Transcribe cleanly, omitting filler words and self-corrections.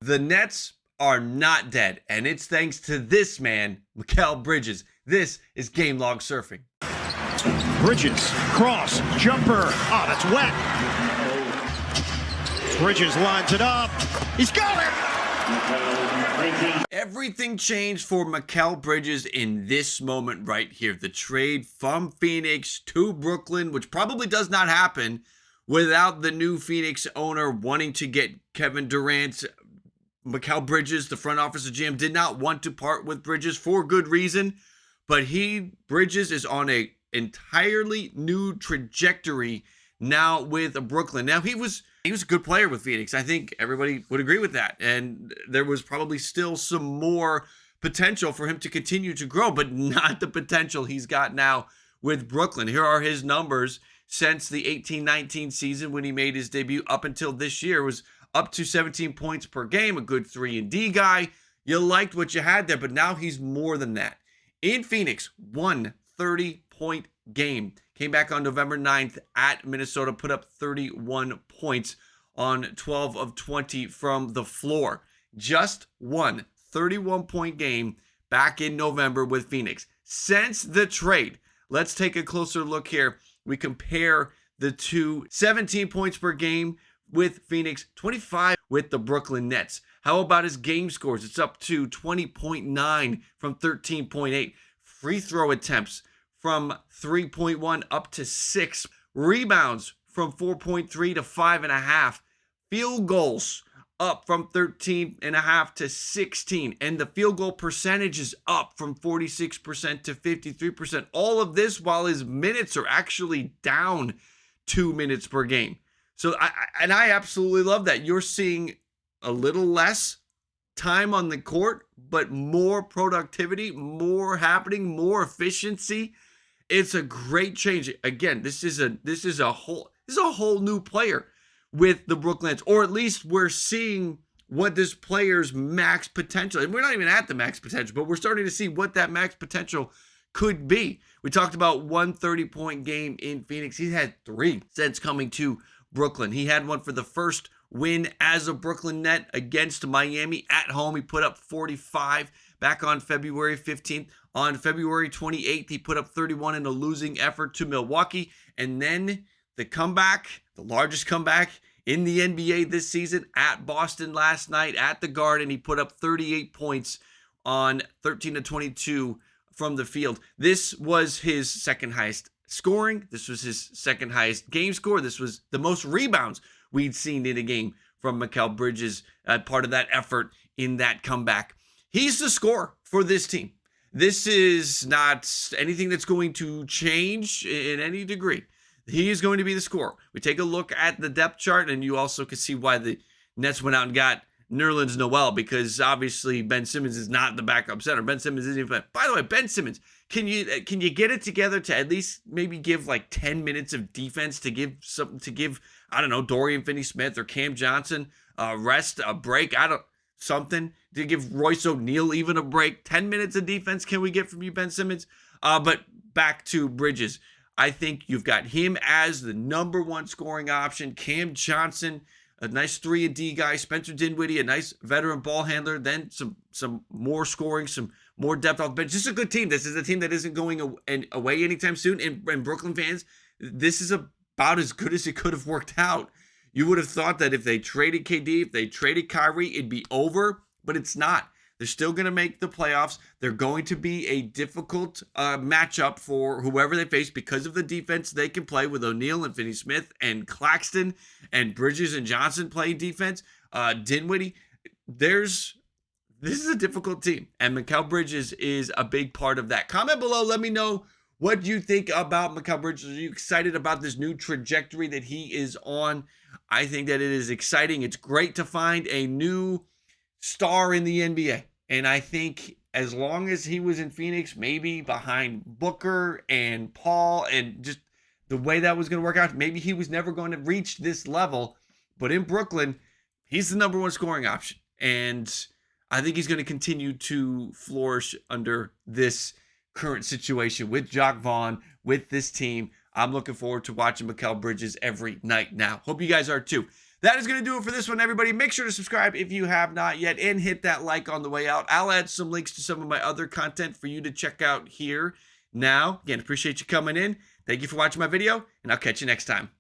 The Nets are not dead, and it's thanks to this man, Mikal Bridges. This is Game Log Surfing. Bridges, cross, jumper. Oh, that's wet. Bridges lines it up. He's got it! Everything changed for Mikal Bridges in this moment right here. The trade from Phoenix to Brooklyn, which probably does not happen without the new Phoenix owner wanting to get Kevin Durant. Mikal Bridges, the front office of GM, did not want to part with Bridges for good reason, but Bridges is on a entirely new trajectory now with Brooklyn. Now he was a good player with Phoenix. I think everybody would agree with that. And there was probably still some more potential for him to continue to grow, but not the potential he's got now with Brooklyn. Here are his numbers since the 18-19 season when he made his debut up until this year. It was up to 17 points per game, a good 3-and-D guy. You liked what you had there, but now he's more than that. In Phoenix, 30-point game. Came back on November 9th at Minnesota, put up 31 points on 12 of 20 from the floor. Just one 31-point game back in November with Phoenix. Since the trade, let's take a closer look here. We compare the two. 17 points per game with Phoenix, 25 with the Brooklyn Nets. How about his game scores? It's up to 20.9 from 13.8. Free throw attempts from 3.1 up to 6. Rebounds from 4.3 to 5.5. Field goals up from 13.5 to 16. And the field goal percentage is up from 46% to 53%. All of this while his minutes are actually down 2 minutes per game. So I absolutely love that. You're seeing a little less time on the court, but more productivity, more happening, more efficiency. It's a great change. Again, this is a whole new player with the Brooklyn Nets, or at least we're seeing what this player's max potential. And we're not even at the max potential, but we're starting to see what that max potential could be. We talked about one 30-point game in Phoenix. He's had 3 since coming to Brooklyn. He had one for the first win as a Brooklyn Net against Miami at home. He put up 45 back on February 15th. On February 28th, he put up 31 in a losing effort to Milwaukee. And then the comeback, the largest comeback in the NBA this season at Boston last night at the Garden. He put up 38 points on 13 to 22 from the field. This was his second highest scoring. This was his second highest game score. This was the most rebounds we'd seen in a game from Mikal Bridges, part of that effort in that comeback. He's the scorer for this team. This is not anything that's going to change in any degree. He is going to be the scorer. We take a look at the depth chart, and you also can see why the Nets went out and got Nerlens Noel, because obviously Ben Simmons is not the backup center. Ben Simmons isn't even. By the way, Ben Simmons, can you get it together to at least maybe give like 10 minutes of defense to give something to give, I don't know, Dorian Finney-Smith or Cam Johnson a rest, a break, something to give Royce O'Neal even a break. 10 minutes of defense can we get from you, Ben Simmons? But back to Bridges. I think you've got him as the number one scoring option. Cam Johnson, a nice 3-and-D guy. Spencer Dinwiddie, a nice veteran ball handler. Then some more scoring, some more depth off the bench. This is a good team. This is a team that isn't going away anytime soon. And Brooklyn fans, this is about as good as it could have worked out. You would have thought that if they traded KD, if they traded Kyrie, it'd be over, but it's not. They're still going to make the playoffs. They're going to be a difficult matchup for whoever they face because of the defense they can play with O'Neal and Finney-Smith and Claxton and Bridges and Johnson playing defense. Dinwiddie. This is a difficult team, and Mikal Bridges is a big part of that. Comment below. Let me know what you think about Mikal Bridges. Are you excited about this new trajectory that he is on? I think that it is exciting. It's great to find a new star in the NBA. And I think as long as he was in Phoenix, maybe behind Booker and Paul, and just the way that was going to work out, maybe he was never going to reach this level. But in Brooklyn, he's the number one scoring option. And I think he's going to continue to flourish under this current situation with Jacque Vaughn, with this team. I'm looking forward to watching Mikal Bridges every night now. Hope you guys are too. that is going to do it for this one, everybody. Make sure to subscribe if you have not yet and hit that like on the way out. I'll add some links to some of my other content for you to check out here now. Again, appreciate you coming in. Thank you for watching my video, and I'll catch you next time.